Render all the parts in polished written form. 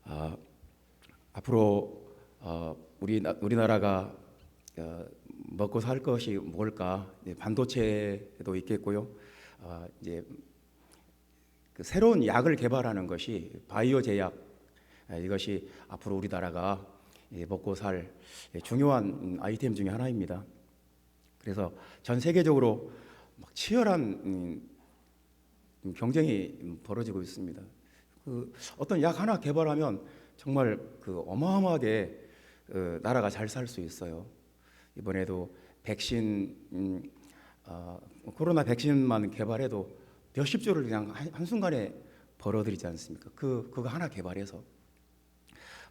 아, 앞으로 우리나라가 먹고 살 것이 뭘까? 반도체도 있겠고요. 이제 그 새로운 약을 개발하는 것이 바이오 제약, 이것이 앞으로 우리나라가 먹고 살 중요한 아이템 중에 하나입니다. 그래서 전 세계적으로 막 치열한 경쟁이 벌어지고 있습니다. 그 어떤 약 하나 개발하면 정말 그 어마어마하게 나라가 잘 살 수 있어요. 이번에도 백신 코로나 백신만 개발해도 몇십 조를 그냥 한순간에 벌어들이지 않습니까? 그거 하나 개발해서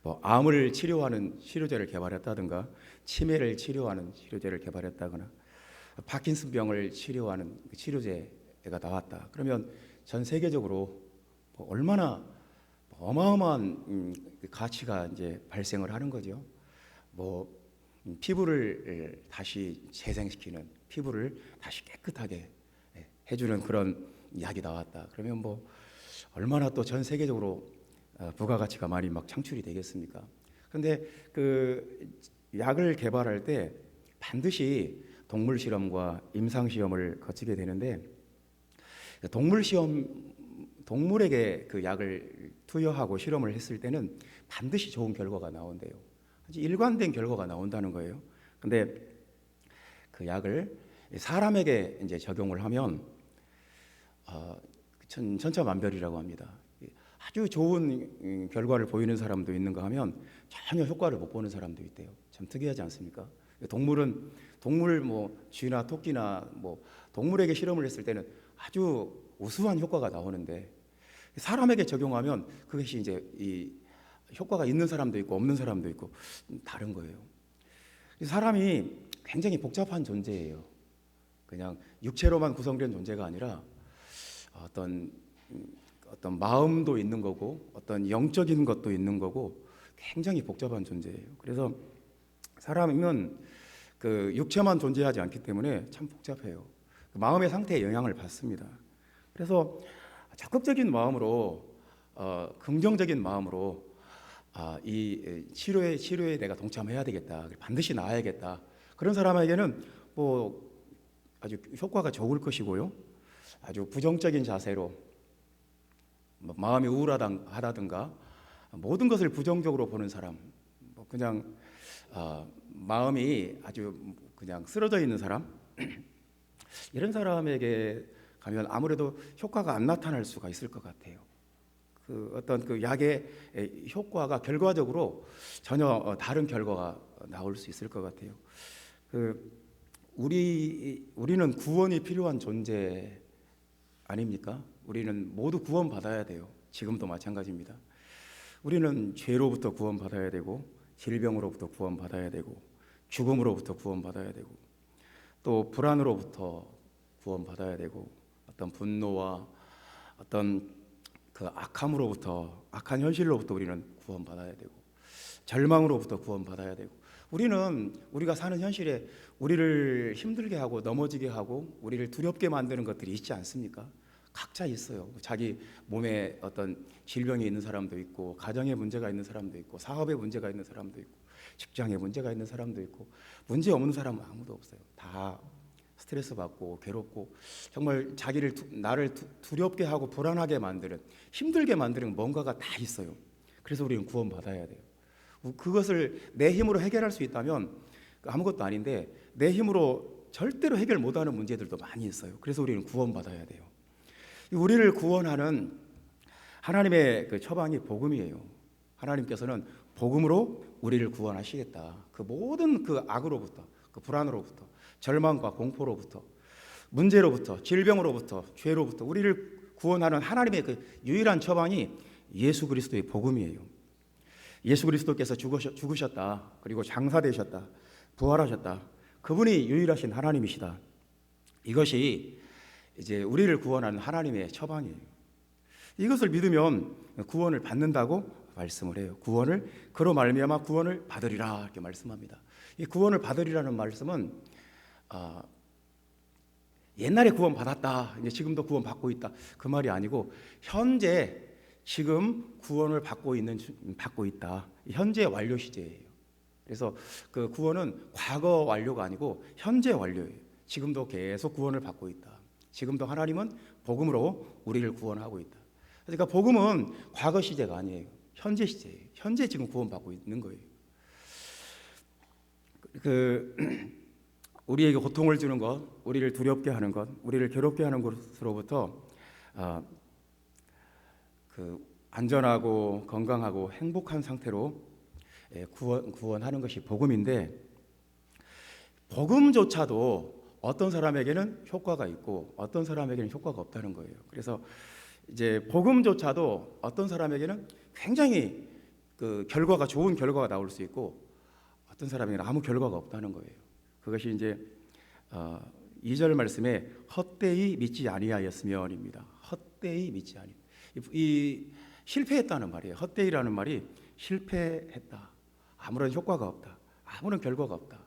뭐 암을 치료하는 치료제를 개발했다든가 치매를 치료하는 치료제를 개발했다거나 파킨슨병을 치료하는 치료제가 나왔다. 그러면 전 세계적으로 뭐 얼마나 어마어마한 가치가 이제 발생을 하는 거죠. 뭐 피부를 다시 재생시키는, 피부를 다시 깨끗하게 해주는 그런 약이 나왔다. 그러면 뭐 얼마나 또 전 세계적으로 부가가치가 많이 막 창출이 되겠습니까? 그런데 그 약을 개발할 때 반드시 동물 실험과 임상 시험을 거치게 되는데, 동물에게 그 약을 투여하고 실험을 했을 때는 반드시 좋은 결과가 나온대요. 아주 일관된 결과가 나온다는 거예요. 근데 그 약을 사람에게 이제 적용을 하면 천차만별이라고 합니다. 아주 좋은 결과를 보이는 사람도 있는가 하면 전혀 효과를 못 보는 사람도 있대요. 참 특이하지 않습니까? 동물 뭐 쥐나 토끼나 뭐 동물에게 실험을 했을 때는 아주 우수한 효과가 나오는데 사람에게 적용하면 그것이 이제 이 효과가 있는 사람도 있고 없는 사람도 있고 다른 거예요. 사람이 굉장히 복잡한 존재예요. 그냥 육체로만 구성된 존재가 아니라 어떤 마음도 있는 거고 어떤 영적인 것도 있는 거고 굉장히 복잡한 존재예요. 그래서 사람은 그 육체만 존재하지 않기 때문에 참 복잡해요. 마음의 상태에 영향을 받습니다. 그래서 적극적인 마음으로 긍정적인 마음으로 이 치료에 내가 동참해야 되겠다. 반드시 나아야겠다. 그런 사람에게는 뭐 아주 효과가 좋을 것이고요. 아주 부정적인 자세로 마음이 우울하다든가 모든 것을 부정적으로 보는 사람, 뭐 그냥 마음이 아주 그냥 쓰러져 있는 사람, 이런 사람에게 가면 아무래도 효과가 안 나타날 수가 있을 것 같아요. 그 어떤 그 약의 효과가 결과적으로 전혀 다른 결과가 나올 수 있을 것 같아요. 우리는 구원이 필요한 존재 아닙니까? 우리는 모두 구원받아야 돼요. 지금도 마찬가지입니다. 우리는 죄로부터 구원받아야 되고 질병으로부터 구원받아야 되고 죽음으로부터 구원받아야 되고 또 불안으로부터 구원받아야 되고 어떤 분노와 어떤 그 악한 현실로부터 우리는 구원받아야 되고 절망으로부터 구원받아야 되고 우리가 사는 현실에 우리를 힘들게 하고 넘어지게 하고 우리를 두렵게 만드는 것들이 있지 않습니까? 각자 있어요. 자기 몸에 어떤 질병이 있는 사람도 있고 가정에 문제가 있는 사람도 있고 사업에 문제가 있는 사람도 있고 직장에 문제가 있는 사람도 있고 문제 없는 사람은 아무도 없어요. 다 스트레스 받고 괴롭고 정말 나를 두렵게 하고 불안하게 만드는 힘들게 만드는 뭔가가 다 있어요. 그래서 우리는 구원받아야 돼요. 그것을 내 힘으로 해결할 수 있다면 아무것도 아닌데 내 힘으로 절대로 해결 못하는 문제들도 많이 있어요. 그래서 우리는 구원받아야 돼요. 우리를 구원하는 하나님의 그 처방이 복음이에요. 하나님께서는 복음으로 우리를 구원하시겠다. 그 모든 그 악으로부터, 그 불안으로부터, 절망과 공포로부터, 문제로부터, 질병으로부터, 죄로부터 우리를 구원하는 하나님의 그 유일한 처방이 예수 그리스도의 복음이에요. 예수 그리스도께서 죽으셨다. 그리고 장사되셨다. 부활하셨다. 그분이 유일하신 하나님이시다. 이것이 이제 우리를 구원하는 하나님의 처방이에요. 이것을 믿으면 구원을 받는다고 말씀을 해요. 그로 말미암아 구원을 받으리라 이렇게 말씀합니다. 이 구원을 받으리라는 말씀은 옛날에 구원 받았다, 이제 지금도 구원 받고 있다 그 말이 아니고 현재 지금 구원을 받고 있다. 현재 완료 시제예요. 그래서 그 구원은 과거 완료가 아니고 현재 완료예요. 지금도 계속 구원을 받고 있다. 지금도 하나님은 복음으로 우리를 구원하고 있다. 그러니까 복음은 과거 시제가 아니에요. 현재 시제예요. 현재 지금 구원받고 있는 거예요. 우리에게 고통을 주는 것, 우리를 두렵게 하는 것, 우리를 괴롭게 하는 것으로부터 안전하고 건강하고 행복한 상태로 구원하는 것이 복음인데, 복음조차도 어떤 사람에게는 효과가 있고 어떤 사람에게는 효과가 없다는 거예요. 그래서 이제 복음조차도 어떤 사람에게는 굉장히 결과가 좋은 결과가 나올 수 있고 어떤 사람에게는 아무 결과가 없다는 거예요. 그것이 이제 2절 말씀에 헛되이 믿지 아니하였으면입니다. 헛되이 믿지 아니. 이 실패했다는 말이에요. 헛되이라는 말이 실패했다. 아무런 효과가 없다. 아무런 결과가 없다.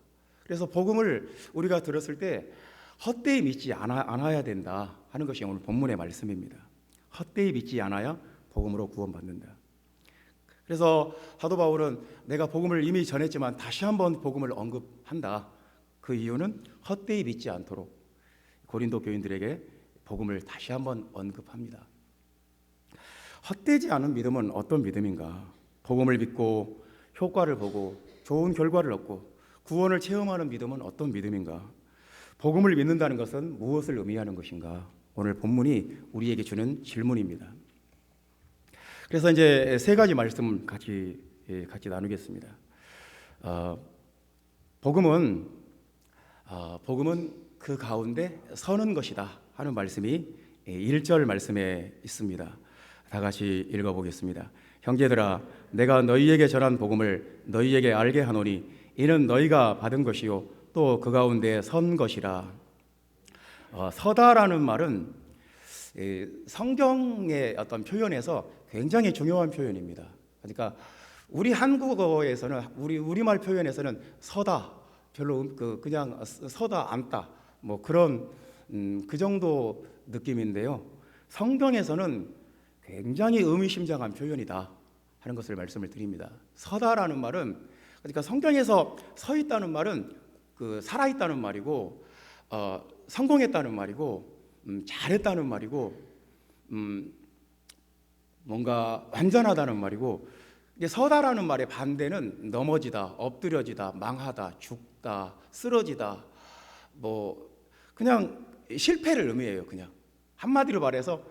그래서 복음을 우리가 들었을 때 헛되이 믿지 않아야 된다 하는 것이 오늘 본문의 말씀입니다. 헛되이 믿지 않아야 복음으로 구원받는다. 그래서 사도 바울은 내가 복음을 이미 전했지만 다시 한번 복음을 언급한다. 그 이유는 헛되이 믿지 않도록 고린도 교인들에게 복음을 다시 한번 언급합니다. 헛되지 않은 믿음은 어떤 믿음인가? 복음을 믿고 효과를 보고 좋은 결과를 얻고 구원을 체험하는 믿음은 어떤 믿음인가? 복음을 믿는다는 것은 무엇을 의미하는 것인가? 오늘 본문이 우리에게 주는 질문입니다. 그래서 이제 세 가지 말씀을 같이 나누겠습니다. 복음은 그 가운데 서는 것이다 하는 말씀이 1절 말씀에 있습니다. 다 같이 읽어보겠습니다. 형제들아, 내가 너희에게 전한 복음을 너희에게 알게 하노니 이는 너희가 받은 것이요 또 그 가운데 선 것이라. 서다라는 말은 성경의 어떤 표현에서 굉장히 중요한 표현입니다. 그러니까 우리 한국어에서는 우리말 표현에서는 서다 별로 그냥 서다 앉다 뭐 그런 그 정도 느낌인데요. 성경에서는 굉장히 의미심장한 표현이다 하는 것을 말씀을 드립니다. 서다라는 말은 그러니까 성경에서 서 있다는 말은 살아 있다는 말이고 성공했다는 말이고 잘했다는 말이고 뭔가 완전하다는 말이고, 서다라는 말의 반대는 넘어지다, 엎드려지다, 망하다, 죽다, 쓰러지다, 뭐 그냥 실패를 의미해요. 그냥 한마디로 말해서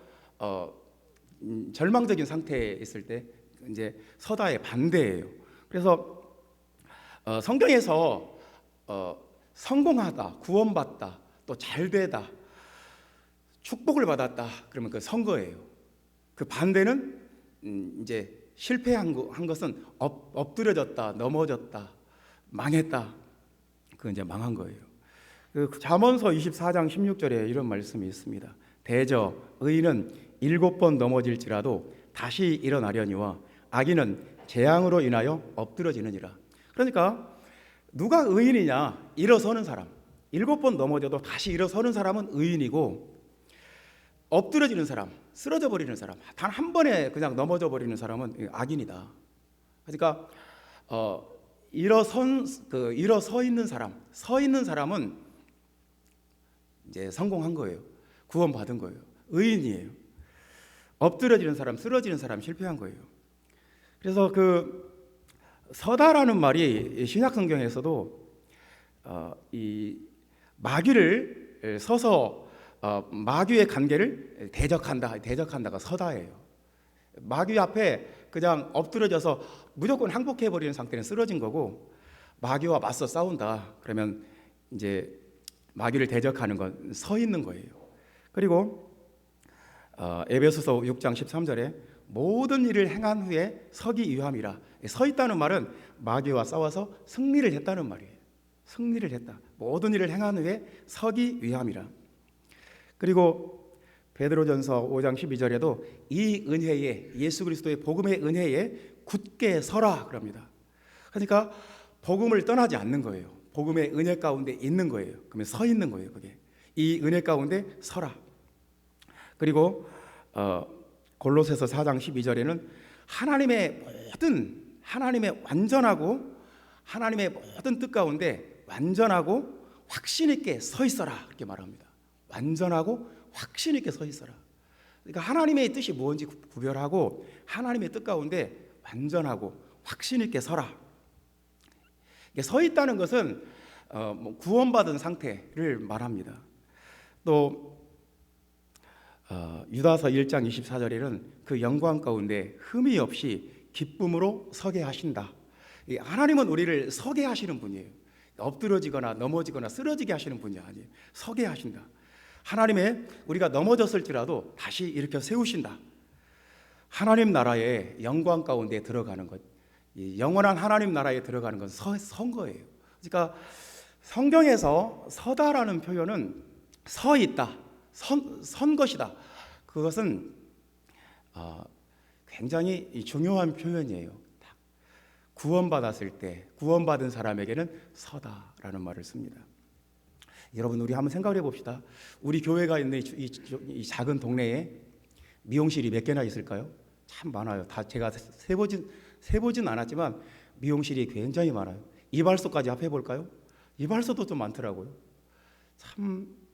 절망적인 상태에 있을 때 이제 서다의 반대예요. 그래서 성경에서 성공하다, 구원받다, 또 잘되다, 축복을 받았다 그러면 그 선거예요. 그 반대는 이제 실패한 것은 엎드려졌다, 넘어졌다, 망했다. 그 이제 망한 거예요. 그 잠언서 24장 16절에 이런 말씀이 있습니다. 대저 의인은 7번 넘어질지라도 다시 일어나려니와 악인은 재앙으로 인하여 엎드러지느니라. 그러니까 누가 의인이냐? 일어서는 사람. 7번 넘어져도 다시 일어서는 사람은 의인이고, 엎드러지는 사람, 쓰러져 버리는 사람, 단 한 번에 그냥 넘어져 버리는 사람은 악인이다. 그러니까 일어서 있는 사람, 서 있는 사람은 이제 성공한 거예요. 구원받은 거예요. 의인이에요. 엎드러지는 사람, 쓰러지는 사람 실패한 거예요. 그래서 서다라는 말이 신약 성경에서도 이 마귀를 서서 마귀의 관계를 대적한다가 서다예요. 마귀 앞에 그냥 엎드려져서 무조건 항복해 버리는 상태는 쓰러진 거고, 마귀와 맞서 싸운다 그러면 이제 마귀를 대적하는 건 서 있는 거예요. 그리고 에베소서 6장 13절에 모든 일을 행한 후에 서기 위함이라. 서 있다는 말은 마귀와 싸워서 승리를 했다는 말이에요. 승리를 했다. 모든 일을 행한 후에 서기 위함이라. 그리고 베드로전서 5장 12절에도 이 은혜에, 예수 그리스도의 복음의 은혜에 굳게 서라 그럽니다. 그러니까 복음을 떠나지 않는 거예요. 복음의 은혜 가운데 있는 거예요. 그러면 서 있는 거예요. 그게 이 은혜 가운데 서라. 그리고 골로새서 4장 12절에는 하나님의 완전하고 하나님의 모든 뜻 가운데 완전하고 확신 있게 서 있어라 이렇게 말합니다. 완전하고 확신 있게 서 있어라. 그러니까 하나님의 뜻이 무엇인지 구별하고 하나님의 뜻 가운데 완전하고 확신 있게 서라. 서 있다는 것은 구원받은 상태를 말합니다. 또 유다서 1장 24절에는 그 영광 가운데 흠이 없이 기쁨으로 서게 하신다. 하나님은 우리를 서게 하시는 분이에요. 엎드러지거나 넘어지거나 쓰러지게 하시는 분이 아니에요. 서게 하신다. 하나님의 우리가 넘어졌을지라도 다시 일으켜 세우신다. 하나님 나라의 영광 가운데 들어가는 것, 영원한 하나님 나라에 들어가는 건 선 거예요. 그러니까 성경에서 서다라는 표현은 서 있다, 선 것이다. 그것은 굉장히 중요한 표현이에요. 구원받았을 때 구원받은 사람에게는 서다라는 말을 씁니다. 여러분, 우리 한번 생각을 해봅시다. 우리 교회가 있는 이 작은 동네에 미용실이 몇 개나 있을까요? 참 많아요. 다 제가 세보진 않았지만 미용실이 굉장히 많아요. 이발소까지 합해볼까요? 이발소도 좀 많더라고요. 참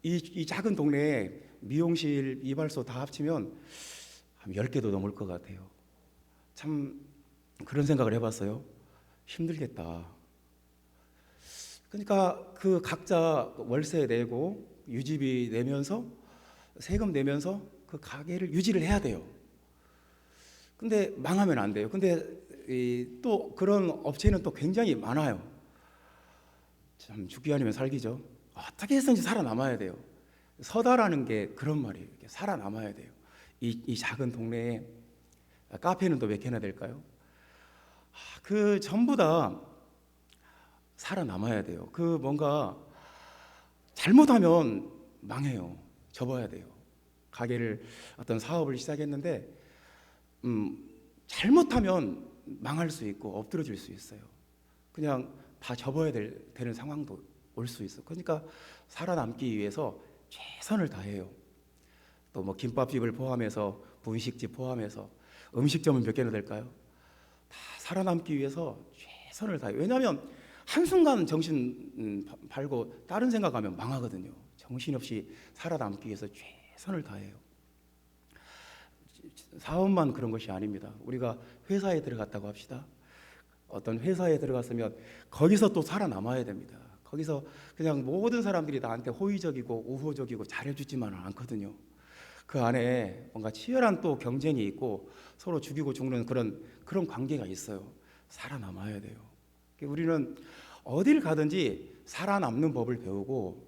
이 작은 동네에 미용실, 이발소 다 합치면 한 10개도 넘을 것 같아요. 참 그런 생각을 해봤어요. 힘들겠다. 그러니까 그 각자 월세 내고 유지비 내면서 세금 내면서 그 가게를 유지를 해야 돼요. 근데 망하면 안 돼요. 근데 또 그런 업체는 또 굉장히 많아요. 참 죽기 아니면 살기죠. 어떻게 해서든지 살아남아야 돼요. 서다라는 게 그런 말이에요. 살아남아야 돼요. 이 작은 동네에 카페는 또 몇 개나 될까요? 그 전부 다 살아남아야 돼요. 그 뭔가 잘못하면 망해요. 접어야 돼요. 가게를 어떤 사업을 시작했는데 잘못하면 망할 수 있고 엎드러질 수 있어요. 그냥 다 접어야 되는 상황도 올 수 있어. 그러니까 살아남기 위해서 최선을 다해요. 또 뭐 김밥집을 포함해서 분식집 포함해서 음식점은 몇 개나 될까요? 다 살아남기 위해서 최선을 다해요. 왜냐하면 한순간 정신 팔고 다른 생각하면 망하거든요. 정신없이 살아남기 위해서 최선을 다해요. 사업만 그런 것이 아닙니다. 우리가 회사에 들어갔다고 합시다. 어떤 회사에 들어갔으면 거기서 또 살아남아야 됩니다. 거기서 그냥 모든 사람들이 나한테 호의적이고 우호적이고 잘해주지만 않거든요. 그 안에 뭔가 치열한 또 경쟁이 있고 서로 죽이고 죽는 그런 관계가 있어요. 살아남아야 돼요. 우리는 어딜 가든지 살아남는 법을 배우고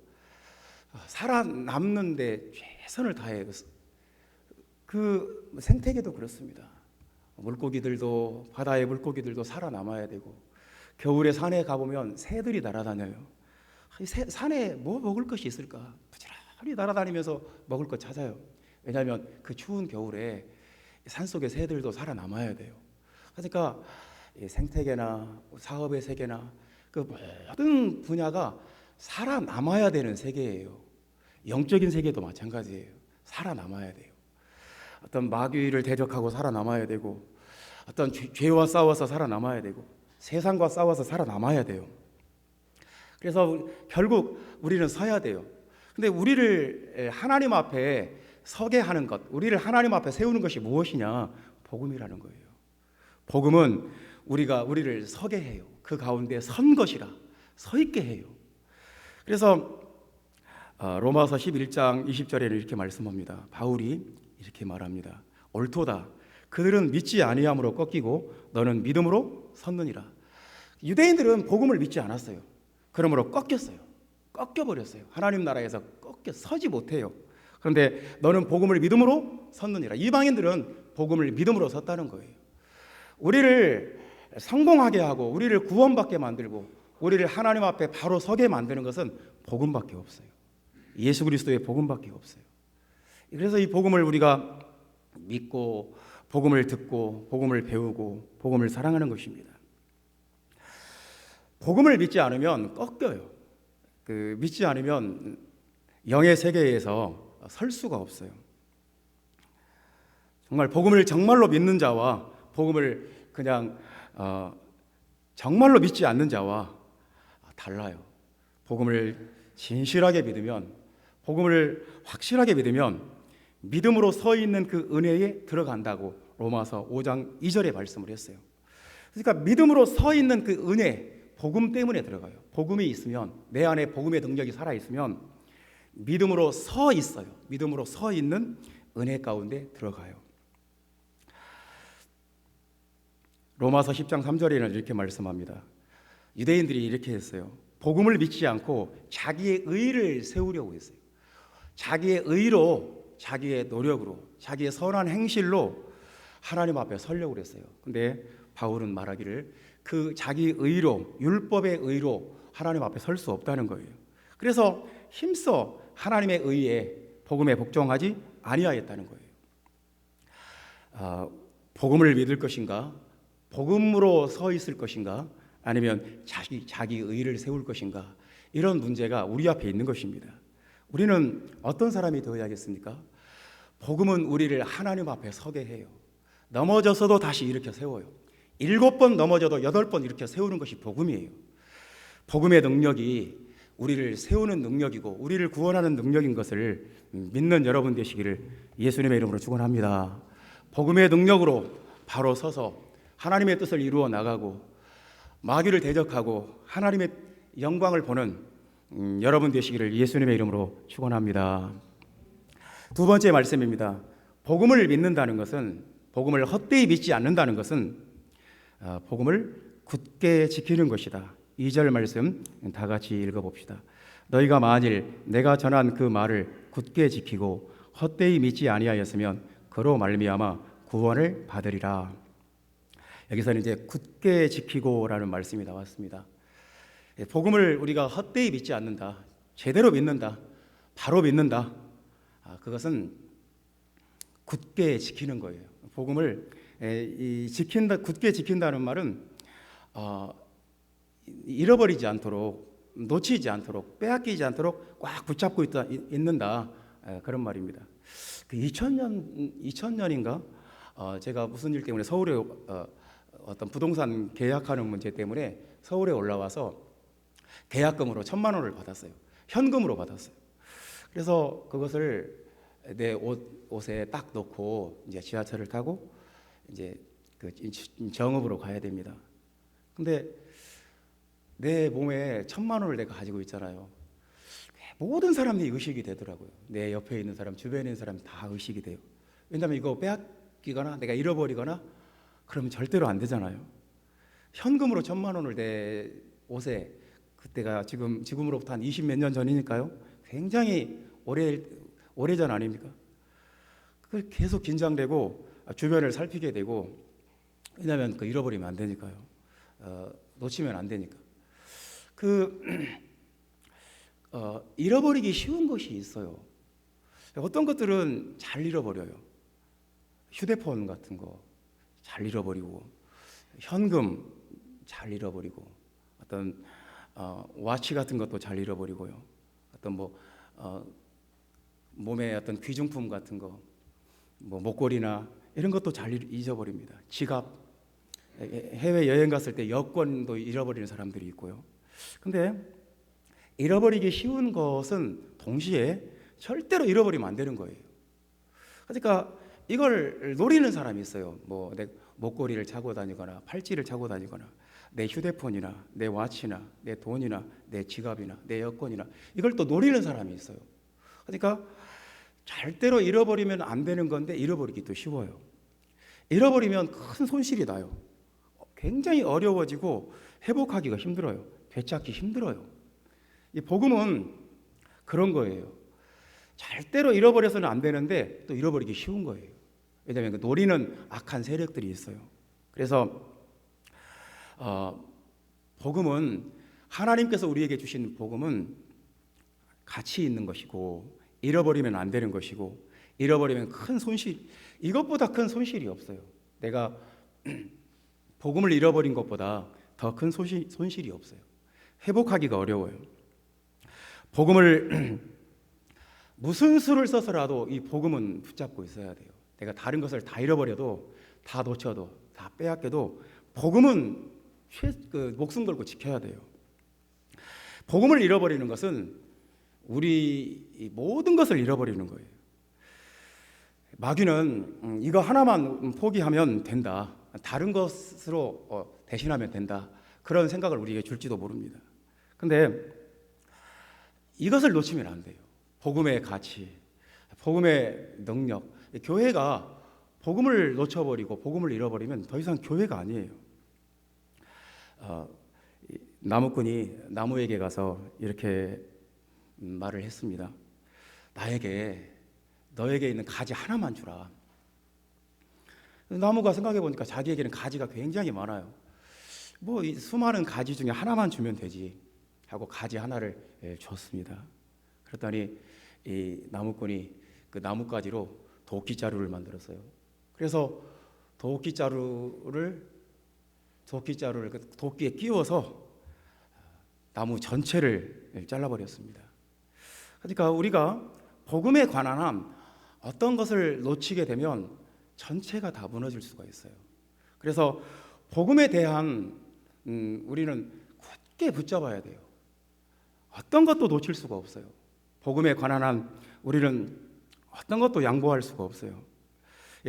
살아남는데 최선을 다해요. 그 생태계도 그렇습니다. 물고기들도, 바다의 물고기들도 살아남아야 되고, 겨울에 산에 가보면 새들이 날아다녀요. 산에 뭐 먹을 것이 있을까? 부지런히 날아다니면서 먹을 것 찾아요. 왜냐하면 그 추운 겨울에 산속의 새들도 살아남아야 돼요. 그러니까 생태계나 사업의 세계나 그 모든 분야가 살아남아야 되는 세계예요. 영적인 세계도 마찬가지예요. 살아남아야 돼요. 어떤 마귀를 대적하고 살아남아야 되고, 어떤 죄와 싸워서 살아남아야 되고, 세상과 싸워서 살아남아야 돼요. 그래서 결국 우리는 서야 돼요. 근데 우리를 하나님 앞에 서게 하는 것, 우리를 하나님 앞에 세우는 것이 무엇이냐? 복음이라는 거예요. 복음은 우리를 서게 해요. 그 가운데 선 것이라, 서 있게 해요. 그래서 로마서 11장 20절에는 이렇게 말씀합니다. 바울이 이렇게 말합니다. 옳도다. 그들은 믿지 아니함으로 꺾이고 너는 믿음으로 섰느니라. 유대인들은 복음을 믿지 않았어요. 그러므로 꺾여버렸어요. 하나님 나라에서 서지 못해요. 그런데 너는 복음을 믿음으로 섰느니라. 이방인들은 복음을 믿음으로 섰다는 거예요. 우리를 성공하게 하고 우리를 구원받게 만들고 우리를 하나님 앞에 바로 서게 만드는 것은 복음밖에 없어요. 예수 그리스도의 복음밖에 없어요. 그래서 이 복음을 우리가 믿고 복음을 듣고 복음을 배우고 복음을 사랑하는 것입니다. 복음을 믿지 않으면 꺾여요. 믿지 않으면 영의 세계에서 설 수가 없어요. 정말 복음을 정말로 믿는 자와 복음을 그냥 정말로 믿지 않는 자와 달라요. 복음을 진실하게 믿으면, 복음을 확실하게 믿으면 믿음으로 서 있는 그 은혜에 들어간다고 로마서 5장 2절에 말씀을 했어요. 그러니까 믿음으로 서 있는 그 은혜, 복음 때문에 들어가요. 복음이 있으면, 내 안에 복음의 능력이 살아있으면 믿음으로 서 있어요. 믿음으로 서 있는 은혜 가운데 들어가요. 로마서 10장 3절에는 이렇게 말씀합니다. 유대인들이 이렇게 했어요. 복음을 믿지 않고 자기의 의를 세우려고 했어요. 자기의 의로, 자기의 노력으로, 자기의 선한 행실로 하나님 앞에 서려고 했어요. 근데 바울은 말하기를 그 자기 의로, 율법의 의로 하나님 앞에 설 수 없다는 거예요. 그래서 힘써 하나님의 의에 복음에 복종하지 아니하였다는 거예요. 복음을 믿을 것인가? 복음으로 서 있을 것인가? 아니면 자기 의를 세울 것인가? 이런 문제가 우리 앞에 있는 것입니다. 우리는 어떤 사람이 되어야겠습니까? 복음은 우리를 하나님 앞에 서게 해요. 넘어져서도 다시 일으켜 세워요. 7번 넘어져도 8번 일으켜 세우는 것이 복음이에요. 복음의 능력이 우리를 세우는 능력이고 우리를 구원하는 능력인 것을 믿는 여러분 되시기를 예수님의 이름으로 축원합니다. 복음의 능력으로 바로 서서 하나님의 뜻을 이루어 나가고 마귀를 대적하고 하나님의 영광을 보는 여러분 되시기를 예수님의 이름으로 축원합니다. 두 번째 말씀입니다. 복음을 믿는다는 것은, 복음을 헛되이 믿지 않는다는 것은 복음을 굳게 지키는 것이다. 2절 말씀 다 같이 읽어봅시다. 너희가 만일 내가 전한 그 말을 굳게 지키고 헛되이 믿지 아니하였으면 그로 말미암아 구원을 받으리라. 여기서는 이제 굳게 지키고라는 말씀이 나왔습니다. 복음을 우리가 헛되이 믿지 않는다, 제대로 믿는다, 바로 믿는다, 그것은 굳게 지키는 거예요. 복음을 지킨다, 굳게 지킨다는 말은 잃어버리지 않도록, 놓치지 않도록, 빼앗기지 않도록 꽉 붙잡고 있는다, 그런 말입니다. 그 2000년인가 제가 무슨 일 때문에 서울에 어떤 부동산 계약하는 문제 때문에 서울에 올라와서 계약금으로 1,000만 원을 받았어요. 현금으로 받았어요. 그래서 그것을 내 옷에 딱 넣고 이제 지하철을 타고 이제 그 정읍으로 가야 됩니다. 근데 내 몸에 1,000만 원을 내가 가지고 있잖아요. 모든 사람들이 의식이 되더라고요. 내 옆에 있는 사람, 주변에 있는 사람이 다 의식이 돼요. 왜냐하면 이거 빼앗기거나 내가 잃어버리거나 그러면 절대로 안 되잖아요. 현금으로 1,000만 원을 내 옷에, 그때가 지금으로부터 한 20몇 년 전이니까요. 굉장히 오래전 아닙니까? 그걸 계속 긴장되고 주변을 살피게 되고, 왜냐하면 그 잃어버리면 안 되니까요. 놓치면 안 되니까. 잃어버리기 쉬운 것이 있어요. 어떤 것들은 잘 잃어버려요. 휴대폰 같은 거 잘 잃어버리고, 현금 잘 잃어버리고, 어떤 와치 같은 것도 잘 잃어버리고요. 어떤 몸에 어떤 귀중품 같은 거, 목걸이나 이런 것도 잘 잊어버립니다. 지갑, 해외 여행 갔을 때 여권도 잃어버리는 사람들이 있고요. 근데 잃어버리기 쉬운 것은 동시에 절대로 잃어버리면 안 되는 거예요. 그러니까 이걸 노리는 사람이 있어요. 내 목걸이를 차고 다니거나 팔찌를 차고 다니거나 내 휴대폰이나 내 와치나 내 돈이나 내 지갑이나 내 여권이나 이걸 또 노리는 사람이 있어요. 그러니까 절대로 잃어버리면 안 되는 건데 잃어버리기 또 쉬워요. 잃어버리면 큰 손실이 나요. 굉장히 어려워지고 회복하기가 힘들어요. 되찾기 힘들어요. 이 복음은 그런 거예요. 절대로 잃어버려서는 안 되는데 또 잃어버리기 쉬운 거예요. 왜냐하면 그 노리는 악한 세력들이 있어요. 그래서 복음은, 하나님께서 우리에게 주신 복음은 가치 있는 것이고 잃어버리면 안 되는 것이고, 잃어버리면 큰 손실, 이것보다 큰 손실이 없어요. 내가 복음을 잃어버린 것보다 더 큰 손실이 없어요. 회복하기가 어려워요. 복음을 무슨 수를 써서라도 이 복음은 붙잡고 있어야 돼요. 내가 다른 것을 다 잃어버려도, 다 놓쳐도, 다 빼앗겨도 복음은 목숨 걸고 지켜야 돼요. 복음을 잃어버리는 것은 우리 모든 것을 잃어버리는 거예요. 마귀는 이거 하나만 포기하면 된다, 다른 것으로 대신하면 된다, 그런 생각을 우리에게 줄지도 모릅니다. 근데 이것을 놓치면 안 돼요. 복음의 가치, 복음의 능력. 교회가 복음을 놓쳐버리고 복음을 잃어버리면 더 이상 교회가 아니에요. 나무꾼이 나무에게 가서 이렇게 말을 했습니다. 너에게 있는 가지 하나만 주라. 나무가 생각해 보니까 자기에게는 가지가 굉장히 많아요. 뭐 이 수많은 가지 중에 하나만 주면 되지 하고 가지 하나를 줬습니다. 그랬더니 이 나무꾼이 그 나뭇가지로 도끼자루를 만들었어요. 그래서 도끼자루를 그 도끼에 끼워서 나무 전체를 잘라버렸습니다. 그러니까 우리가 복음에 관한 한 어떤 것을 놓치게 되면 전체가 다 무너질 수가 있어요. 그래서 복음에 대한 우리는 굳게 붙잡아야 돼요. 어떤 것도 놓칠 수가 없어요. 복음에 관한 한 우리는 어떤 것도 양보할 수가 없어요.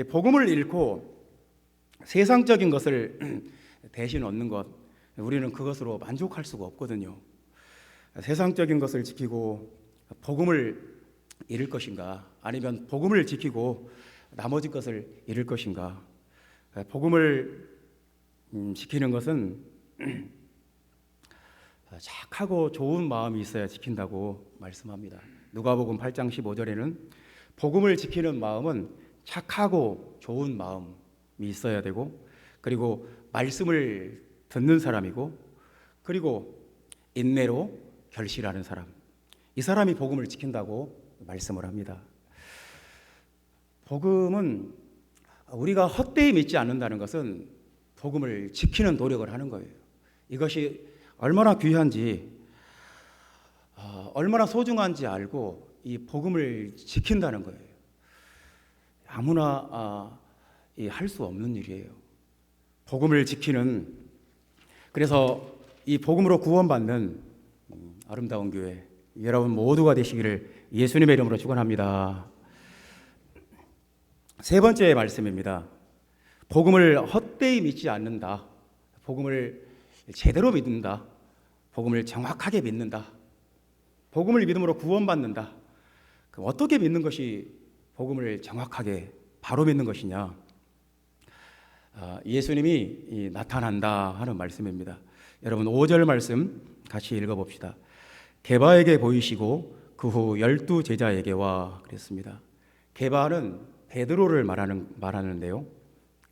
복음을 잃고 세상적인 것을 대신 얻는 것, 우리는 그것으로 만족할 수가 없거든요. 세상적인 것을 지키고 복음을 잃을 것인가, 아니면 복음을 지키고 나머지 것을 잃을 것인가. 복음을 지키는 것은 착하고 좋은 마음이 있어야 지킨다고 말씀합니다. 누가복음 8장 15절에는 복음을 지키는 마음은 착하고 좋은 마음이 있어야 되고, 그리고 말씀을 듣는 사람이고, 그리고 인내로 결실하는 사람, 이 사람이 복음을 지킨다고 말씀을 합니다. 복음은 우리가 헛되이 믿지 않는다는 것은 복음을 지키는 노력을 하는 거예요. 이것이 얼마나 귀한지, 얼마나 소중한지 알고 이 복음을 지킨다는 거예요. 아무나 할 수 없는 일이에요. 복음을 지키는, 그래서 이 복음으로 구원받는 아름다운 교회 여러분 모두가 되시기를 예수님의 이름으로 축원합니다. 세 번째 말씀입니다. 복음을 헛되이 믿지 않는다. 복음을 제대로 믿는다. 복음을 정확하게 믿는다. 복음을 믿음으로 구원받는다. 그럼 어떻게 믿는 것이 복음을 정확하게 바로 믿는 것이냐? 예수님이 나타난다 하는 말씀입니다. 여러분 5절 말씀 같이 읽어봅시다. 게바에게 보이시고 그 후 12 제자에게와 그랬습니다. 게바는 베드로를 말하는데요.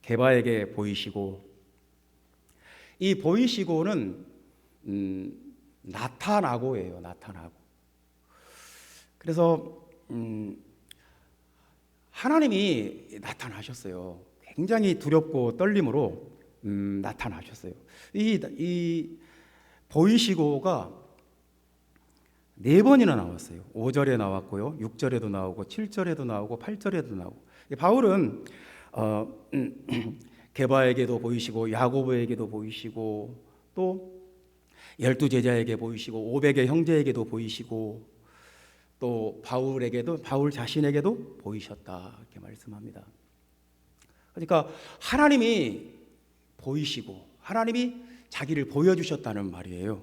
게바에게 보이시고, 이 보이시고는 나타나고예요. 나타나고. 그래서 하나님이 나타나셨어요. 굉장히 두렵고 떨림으로 나타나셨어요. 이 보이시고가 4번이나 나왔어요. 5절에 나왔고요, 6절에도 나오고 7절에도 나오고 8절에도 나오고. 바울은 게바에게도 보이시고 야고보에게도 보이시고 또 12 제자에게 보이시고 500의 형제에게도 보이시고 또 바울 자신에게도 보이셨다 이렇게 말씀합니다. 그러니까 하나님이 보이시고 하나님이 자기를 보여주셨다는 말이에요.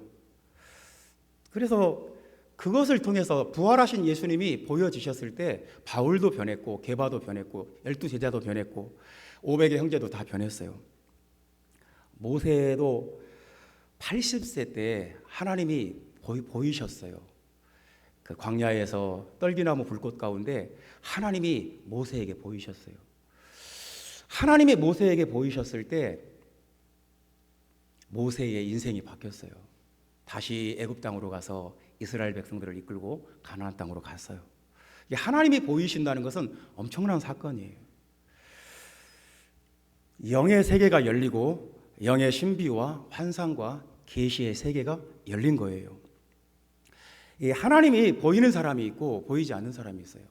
그래서 그것을 통해서 부활하신 예수님이 보여지셨을 때 바울도 변했고 게바도 변했고 12 제자도 변했고 500의 형제도 다 변했어요. 모세도 80세 때 하나님이 보이셨어요. 그 광야에서 떨기나무 불꽃 가운데 하나님이 모세에게 보이셨어요. 하나님이 모세에게 보이셨을 때 모세의 인생이 바뀌었어요. 다시 애굽 땅으로 가서 이스라엘 백성들을 이끌고 가나안 땅으로 갔어요. 하나님이 보이신다는 것은 엄청난 사건이에요. 영의 세계가 열리고 영의 신비와 환상과 계시의 세계가 열린 거예요. 하나님이 보이는 사람이 있고 보이지 않는 사람이 있어요.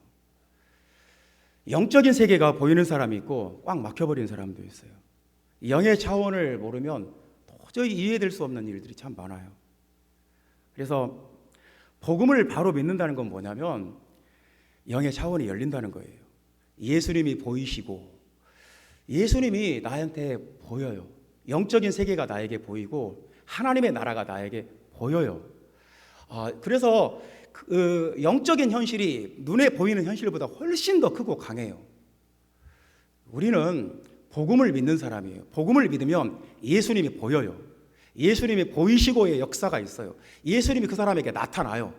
영적인 세계가 보이는 사람이 있고 꽉 막혀버린 사람도 있어요. 영의 차원을 모르면 도저히 이해될 수 없는 일들이 참 많아요. 그래서 복음을 바로 믿는다는 건 뭐냐면 영의 차원이 열린다는 거예요. 예수님이 보이시고 예수님이 나한테 보여요. 영적인 세계가 나에게 보이고 하나님의 나라가 나에게 보여요. 그래서 그 영적인 현실이 눈에 보이는 현실보다 훨씬 더 크고 강해요. 우리는 복음을 믿는 사람이에요. 복음을 믿으면 예수님이 보여요. 예수님이 보이시고의 역사가 있어요. 예수님이 그 사람에게 나타나요.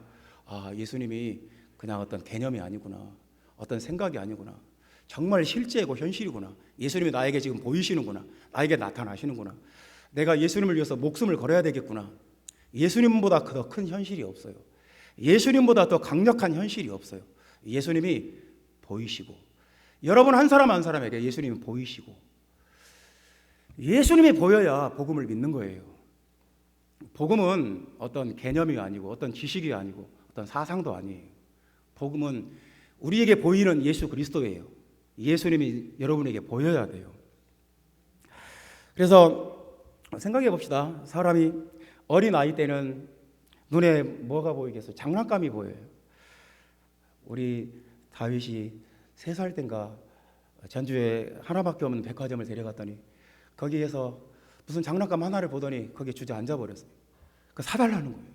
예수님이 그냥 어떤 개념이 아니구나. 어떤 생각이 아니구나. 정말 실제고 현실이구나. 예수님이 나에게 지금 보이시는구나. 나에게 나타나시는구나. 내가 예수님을 위해서 목숨을 걸어야 되겠구나. 예수님보다 더 큰 현실이 없어요. 예수님보다 더 강력한 현실이 없어요. 예수님이 보이시고 여러분 한 사람 한 사람에게 예수님이 보이시고 예수님이 보여야 복음을 믿는 거예요. 복음은 어떤 개념이 아니고 어떤 지식이 아니고 어떤 사상도 아니에요. 복음은 우리에게 보이는 예수 그리스도예요. 예수님이 여러분에게 보여야 돼요. 그래서 생각해 봅시다. 사람이 어린 아이 때는 눈에 뭐가 보이겠어요? 장난감이 보여요. 우리 다윗이 3살 땐가 전주에 하나밖에 없는 백화점을 데려갔더니 거기에서 무슨 장난감 하나를 보더니 거기에 주저앉아 버렸어요. 사달라는 거예요.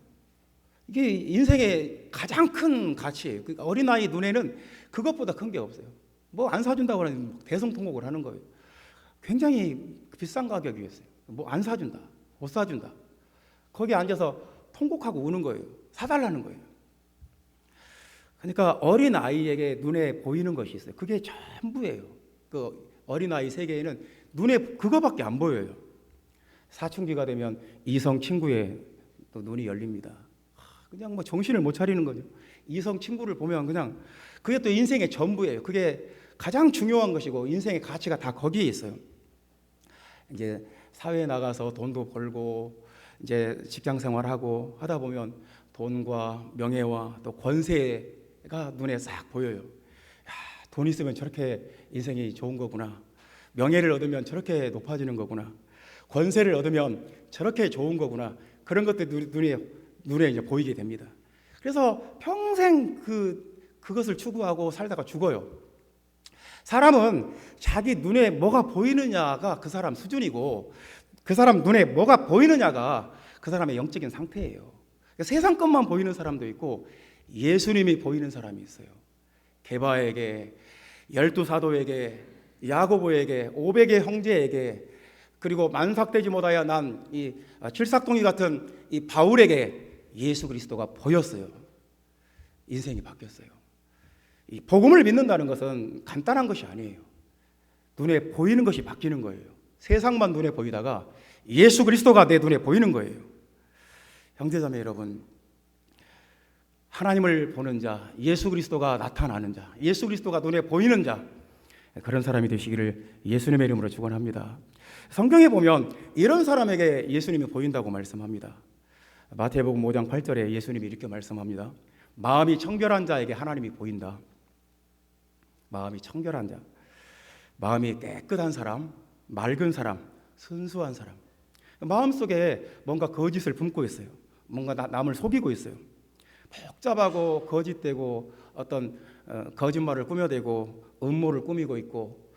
이게 인생의 가장 큰 가치예요. 그러니까 어린아이 눈에는 그것보다 큰 게 없어요. 뭐 안 사준다고 하면 대성통곡을 하는 거예요. 굉장히 비싼 가격이었어요. 뭐 안 사준다, 못 사준다. 거기 앉아서 통곡하고 우는 거예요. 사달라는 거예요. 그러니까 어린아이에게 눈에 보이는 것이 있어요. 그게 전부예요. 그 어린아이 세계에는 눈에 그거밖에 안 보여요. 사춘기가 되면 이성 친구의 또 눈이 열립니다. 그냥 뭐 정신을 못 차리는 거죠. 이성 친구를 보면 그냥 그게 또 인생의 전부예요. 그게 가장 중요한 것이고 인생의 가치가 다 거기에 있어요. 이제 사회에 나가서 돈도 벌고 이제 직장 생활하고 하다 보면 돈과 명예와 또 권세가 눈에 싹 보여요. 돈 있으면 저렇게 인생이 좋은 거구나. 명예를 얻으면 저렇게 높아지는 거구나. 권세를 얻으면 저렇게 좋은 거구나. 그런 것들이 눈에 이제 보이게 됩니다. 그래서 평생 그것을 추구하고 살다가 죽어요. 사람은 자기 눈에 뭐가 보이느냐가 그 사람 수준이고 그 사람 눈에 뭐가 보이느냐가 그 사람의 영적인 상태예요. 그러니까 세상 것만 보이는 사람도 있고 예수님이 보이는 사람이 있어요. 게바에게, 12사도에게, 야고보에게, 500의 형제에게, 그리고 만삭되지 못하여 난 이 칠삭동이 같은 이 바울에게 예수 그리스도가 보였어요. 인생이 바뀌었어요. 이 복음을 믿는다는 것은 간단한 것이 아니에요. 눈에 보이는 것이 바뀌는 거예요. 세상만 눈에 보이다가 예수 그리스도가 내 눈에 보이는 거예요. 형제자매 여러분, 하나님을 보는 자, 예수 그리스도가 나타나는 자, 예수 그리스도가 눈에 보이는 자, 그런 사람이 되시기를 예수님의 이름으로 축원합니다. 성경에 보면 이런 사람에게 예수님이 보인다고 말씀합니다. 마태복음 5장 8절에 예수님이 이렇게 말씀합니다. 마음이 청결한 자에게 하나님이 보인다. 마음이 청결한 자, 마음이 깨끗한 사람, 맑은 사람, 순수한 사람. 마음속에 뭔가 거짓을 품고 있어요. 뭔가 남을 속이고 있어요. 복잡하고 거짓되고 어떤 거짓말을 꾸며대고 음모를 꾸미고 있고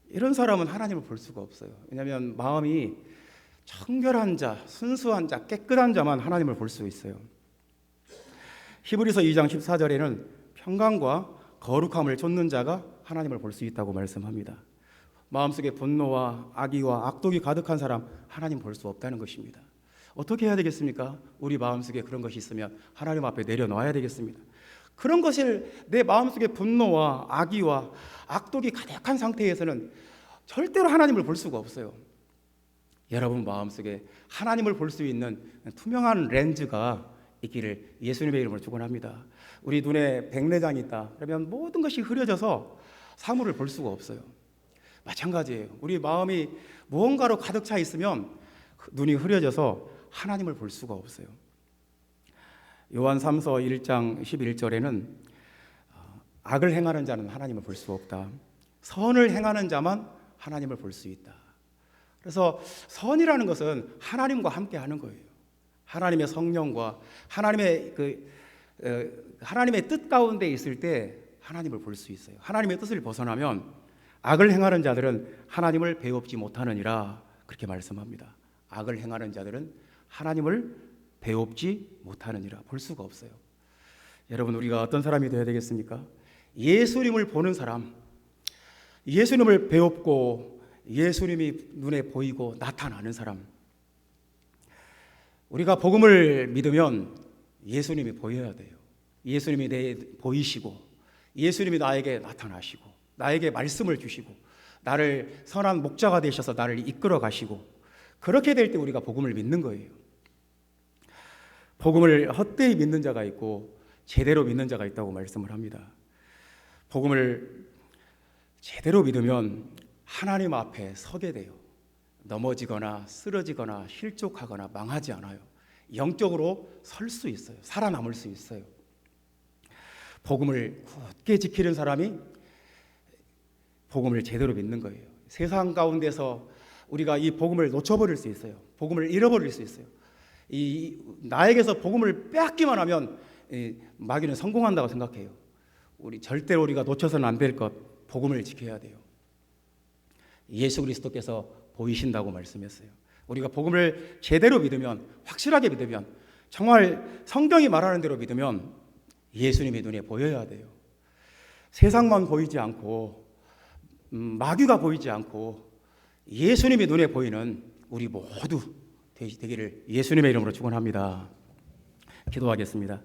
이런 사람은 하나님을 볼 수가 없어요. 왜냐하면 마음이 청결한 자, 순수한 자, 깨끗한 자만 하나님을 볼 수 있어요. 히브리서 2장 14절에는 평강과 거룩함을 좇는 자가 하나님을 볼 수 있다고 말씀합니다. 마음속에 분노와 악의와 악독이 가득한 사람 하나님 볼 수 없다는 것입니다. 어떻게 해야 되겠습니까? 우리 마음속에 그런 것이 있으면 하나님 앞에 내려놓아야 되겠습니다. 그런 것을 내 마음속에 분노와 악의와 악독이 가득한 상태에서는 절대로 하나님을 볼 수가 없어요. 여러분 마음속에 하나님을 볼 수 있는 투명한 렌즈가 있기를 예수님의 이름으로 축원합니다. 우리 눈에 백내장이 있다 그러면 모든 것이 흐려져서 사물을 볼 수가 없어요. 마찬가지예요. 우리 마음이 무언가로 가득 차 있으면 눈이 흐려져서 하나님을 볼 수가 없어요. 요한 3서 1장 11절에는 악을 행하는 자는 하나님을 볼 수 없다. 선을 행하는 자만 하나님을 볼 수 있다. 그래서 선이라는 것은 하나님과 함께 하는 거예요. 하나님의 성령과 하나님의 뜻 가운데 있을 때 하나님을 볼 수 있어요. 하나님의 뜻을 벗어나면 악을 행하는 자들은 하나님을 배웁지 못하느니라 그렇게 말씀합니다. 악을 행하는 자들은 하나님을 배웁지 못하느니라, 볼 수가 없어요. 여러분, 우리가 어떤 사람이 되어야 되겠습니까? 예수님을 보는 사람, 예수님을 배웁고 예수님이 눈에 보이고 나타나는 사람. 우리가 복음을 믿으면 예수님이 보여야 돼요. 예수님이 내 보이시고 예수님이 나에게 나타나시고 나에게 말씀을 주시고 나를 선한 목자가 되셔서 나를 이끌어 가시고, 그렇게 될 때 우리가 복음을 믿는 거예요. 복음을 헛되이 믿는 자가 있고 제대로 믿는 자가 있다고 말씀을 합니다. 복음을 제대로 믿으면 하나님 앞에 서게 돼요. 넘어지거나 쓰러지거나 실족하거나 망하지 않아요. 영적으로 설 수 있어요. 살아남을 수 있어요. 복음을 굳게 지키는 사람이 복음을 제대로 믿는 거예요. 세상 가운데서 우리가 이 복음을 놓쳐버릴 수 있어요. 복음을 잃어버릴 수 있어요. 나에게서 복음을 빼앗기만 하면 마귀는 성공한다고 생각해요. 절대로 우리가 놓쳐서는 안 될 것, 복음을 지켜야 돼요. 예수 그리스도께서 보이신다고 말씀했어요. 우리가 복음을 제대로 믿으면, 확실하게 믿으면, 정말 성경이 말하는 대로 믿으면 예수님이 눈에 보여야 돼요. 세상만 보이지 않고 마귀가 보이지 않고 예수님이 눈에 보이는 우리 모두 되기를 예수님의 이름으로 축원합니다. 기도하겠습니다.